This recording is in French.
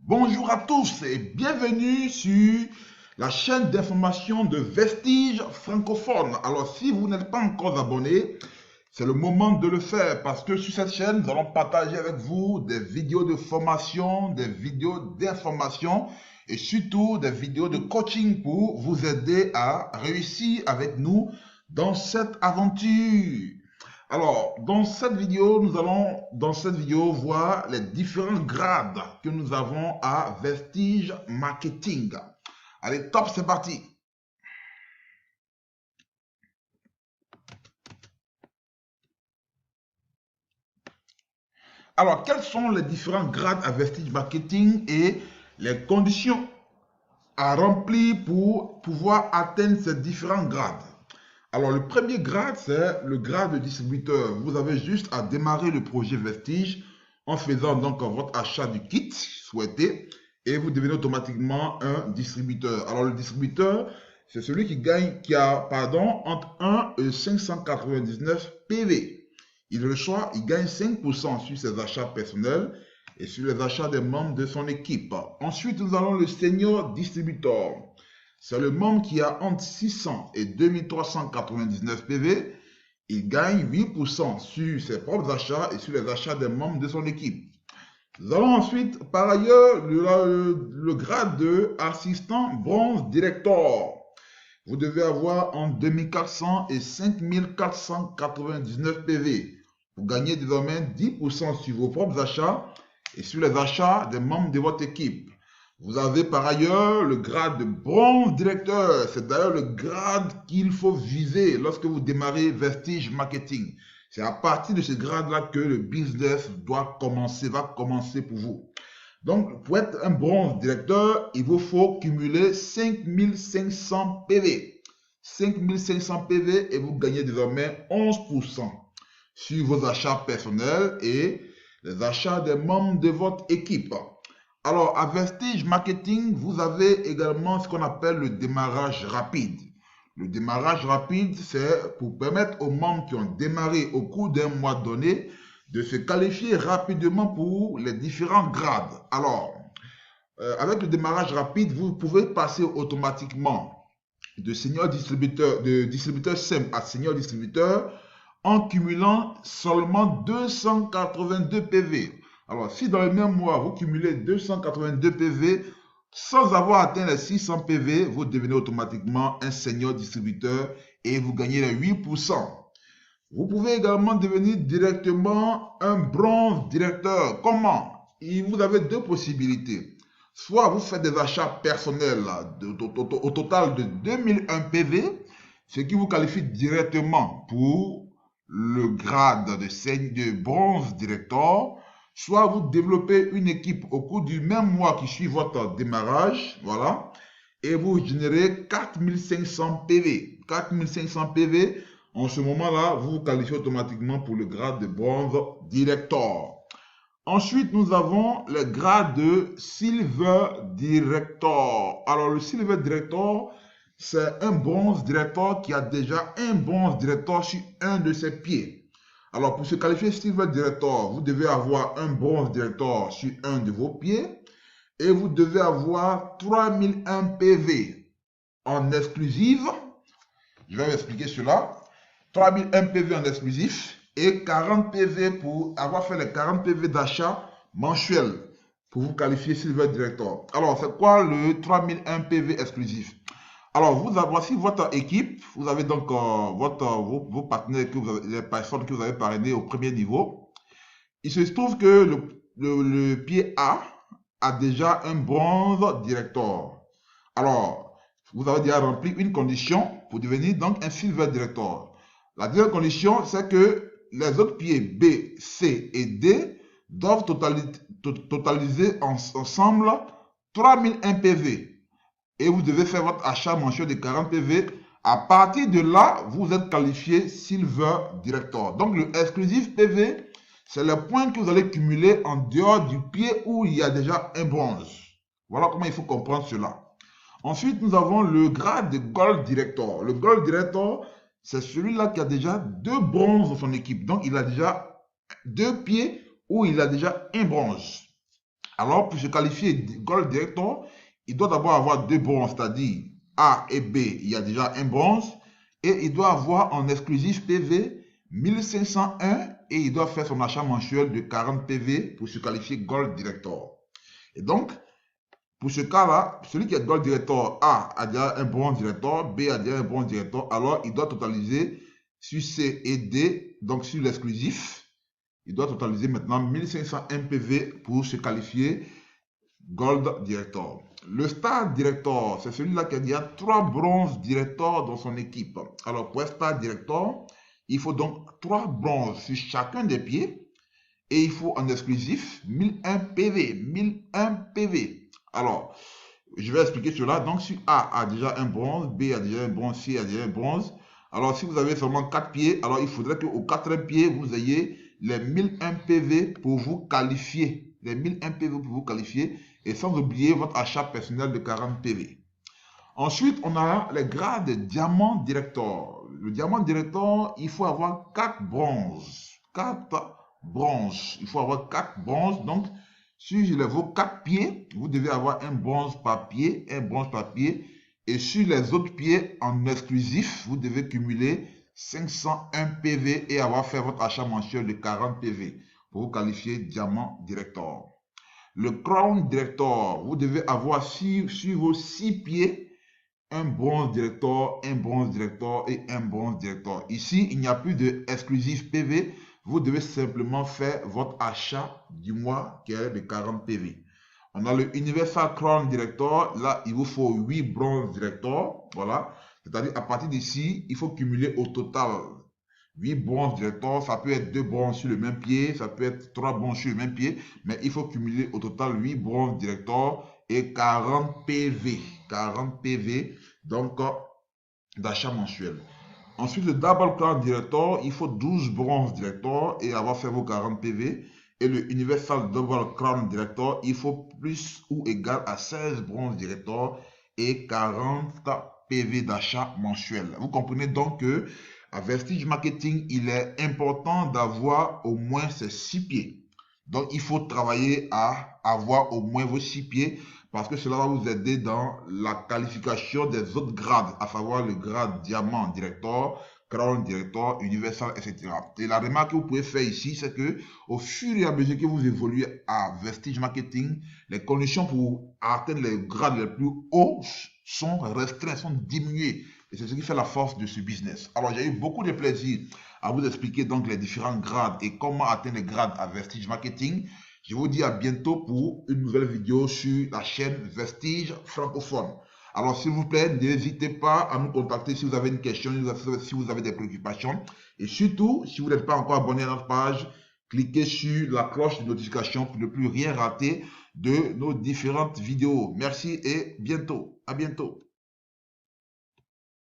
Bonjour à tous et bienvenue sur la chaîne d'information de Vestiges francophones. Alors, si vous n'êtes pas encore abonné, c'est le moment de le faire parce que sur cette chaîne, nous allons partager avec vous des vidéos de formation, des vidéos d'information et surtout des vidéos de coaching pour vous aider à réussir avec nous dans cette aventure. Alors, nous allons voir les différents grades que nous avons à Vestige Marketing. Allez, top, c'est parti. Alors, quels sont les différents grades à Vestige Marketing et les conditions à remplir pour pouvoir atteindre ces différents grades? Alors, le premier grade, c'est le grade de distributeur. Vous avez juste à démarrer le projet Vestige en faisant donc votre achat du kit souhaité et vous devenez automatiquement un distributeur. Alors, le distributeur, c'est celui qui a entre 1 et 599 PV. Il gagne 5% sur ses achats personnels et sur les achats des membres de son équipe. Ensuite, nous avons le senior distributeur. C'est le membre qui a entre 600 et 2399 PV. Il gagne 8% sur ses propres achats et sur les achats des membres de son équipe. Nous avons ensuite, par ailleurs, le grade de assistant bronze director. Vous devez avoir entre 2400 et 5499 PV. Vous gagnez désormais 10% sur vos propres achats et sur les achats des membres de votre équipe. Vous avez par ailleurs le grade de bronze directeur. C'est d'ailleurs le grade qu'il faut viser lorsque vous démarrez Vestige Marketing. C'est à partir de ce grade-là que le business va commencer pour vous. Donc, pour être un bronze directeur, il vous faut cumuler 5500 PV. 5500 PV et vous gagnez désormais 11% sur vos achats personnels et les achats des membres de votre équipe. Alors, à Vestige Marketing, vous avez également ce qu'on appelle le démarrage rapide. Le démarrage rapide, c'est pour permettre aux membres qui ont démarré au cours d'un mois donné de se qualifier rapidement pour les différents grades. Alors, avec le démarrage rapide, vous pouvez passer automatiquement de distributeur simple à senior distributeur en cumulant seulement 282 PV. Alors, si dans le même mois, vous cumulez 282 PV sans avoir atteint les 600 PV, vous devenez automatiquement un senior distributeur et vous gagnez les 8%. Vous pouvez également devenir directement un bronze directeur. Comment? Vous avez deux possibilités. Soit vous faites des achats personnels au total de 2001 PV, ce qui vous qualifie directement pour le grade de bronze directeur. Soit vous développez une équipe au cours du même mois qui suit votre démarrage, voilà, et vous générez 4500 PV. 4500 PV, en ce moment-là, vous vous qualifiez automatiquement pour le grade de bronze director. Ensuite, nous avons le grade de Silver Director. Alors, le Silver Director, c'est un bronze director qui a déjà un bronze director sur un de ses pieds. Alors, pour se qualifier Silver Director, vous devez avoir un bronze director sur un de vos pieds et vous devez avoir 3001 PV en exclusive. Je vais vous expliquer cela. 3001 PV en exclusif et 40 PV pour avoir fait les 40 PV d'achat mensuels pour vous qualifier Silver Director. Alors, c'est quoi le 3001 PV exclusif? Alors, voici votre équipe. Vous avez donc vos partenaires, les personnes que vous avez parrainées au premier niveau. Il se trouve que le pied a déjà un bronze director. Alors, vous avez déjà rempli une condition pour devenir donc un silver director. La deuxième condition, c'est que les autres pieds B, C et D doivent totaliser ensemble 3001 PV. Et vous devez faire votre achat mensuel de 40 PV. À partir de là, vous êtes qualifié Silver Director. Donc, le exclusif PV, c'est le point que vous allez cumuler en dehors du pied où il y a déjà un bronze. Voilà comment il faut comprendre cela. Ensuite, nous avons le grade de Gold Director. Le Gold Director, c'est celui-là qui a déjà 2 bronzes dans son équipe. Donc, il a déjà 2 pieds où il a déjà un bronze. Alors, pour se qualifier Gold Director, il doit d'abord avoir 2 bronzes, c'est-à-dire A et B, il y a déjà un bronze. Et il doit avoir en exclusif PV 1501 et il doit faire son achat mensuel de 40 PV pour se qualifier Gold Director. Et donc, pour ce cas-là, celui qui est Gold Director a déjà un bronze Director, B a déjà un bronze Director, alors il doit totaliser sur C et D, donc sur l'exclusif, il doit totaliser maintenant 1501 PV pour se qualifier Gold Director. Le Star Director, c'est celui-là qui a déjà 3 bronzes Director dans son équipe. Alors pour être Star Director, il faut donc 3 bronzes sur chacun des pieds et il faut en exclusif 1001 PV. 1001 PV. Alors, je vais expliquer cela. Donc, si A a déjà un bronze, B a déjà un bronze, C a déjà un bronze. Alors, si vous avez seulement 4 pieds, alors il faudrait qu'au 4e pied, vous ayez les 1001 PV pour vous qualifier. Les 1001 PV pour vous qualifier. Et sans oublier votre achat personnel de 40 PV. Ensuite, on a les grades Diamant Director. Le Diamant Director, il faut avoir 4 bronzes. 4 bronzes. Il faut avoir 4 bronzes. Donc, sur vos 4 pieds, vous devez avoir un bronze par pied, un bronze par pied. Et sur les autres pieds, en exclusif, vous devez cumuler 501 PV et avoir fait votre achat mensuel de 40 PV pour vous qualifier Diamant Director. Le Crown Director, vous devez avoir sur vos 6 pieds un bronze Director, un bronze Director et un bronze Director. Ici, il n'y a plus de exclusif PV. Vous devez simplement faire votre achat du mois qui est de 40 PV. On a le Universal Crown Director. Là, il vous faut 8 bronzes Director. Voilà. C'est-à-dire, à partir d'ici, il faut cumuler au total 8 bronzes Director, ça peut être 2 bronzes sur le même pied, ça peut être 3 bronzes sur le même pied, mais il faut cumuler au total 8 bronzes Director et 40 PV. 40 PV, donc d'achat mensuel. Ensuite, le Double Crown Director, il faut 12 bronzes Director et avoir fait vos 40 PV. Et le Universal Double Crown Director, il faut plus ou égal à 16 bronzes Director et 40 PV d'achat mensuel. Vous comprenez donc que à Vestige Marketing, il est important d'avoir au moins ces 6 pieds. Donc, il faut travailler à avoir au moins vos 6 pieds parce que cela va vous aider dans la qualification des autres grades, à savoir le grade Diamant Director, Crown Director, Universal, etc. Et la remarque que vous pouvez faire ici, c'est que au fur et à mesure que vous évoluez à Vestige Marketing, les conditions pour atteindre les grades les plus hauts sont restreintes, sont diminuées. Et c'est ce qui fait la force de ce business. Alors, j'ai eu beaucoup de plaisir à vous expliquer donc les différents grades et comment atteindre les grades à Vestige Marketing. Je vous dis à bientôt pour une nouvelle vidéo sur la chaîne Vestige francophone. Alors, s'il vous plaît, n'hésitez pas à nous contacter si vous avez une question, si vous avez des préoccupations. Et surtout, si vous n'êtes pas encore abonné à notre page, cliquez sur la cloche de notification pour ne plus rien rater de nos différentes vidéos. Merci et bientôt. À bientôt.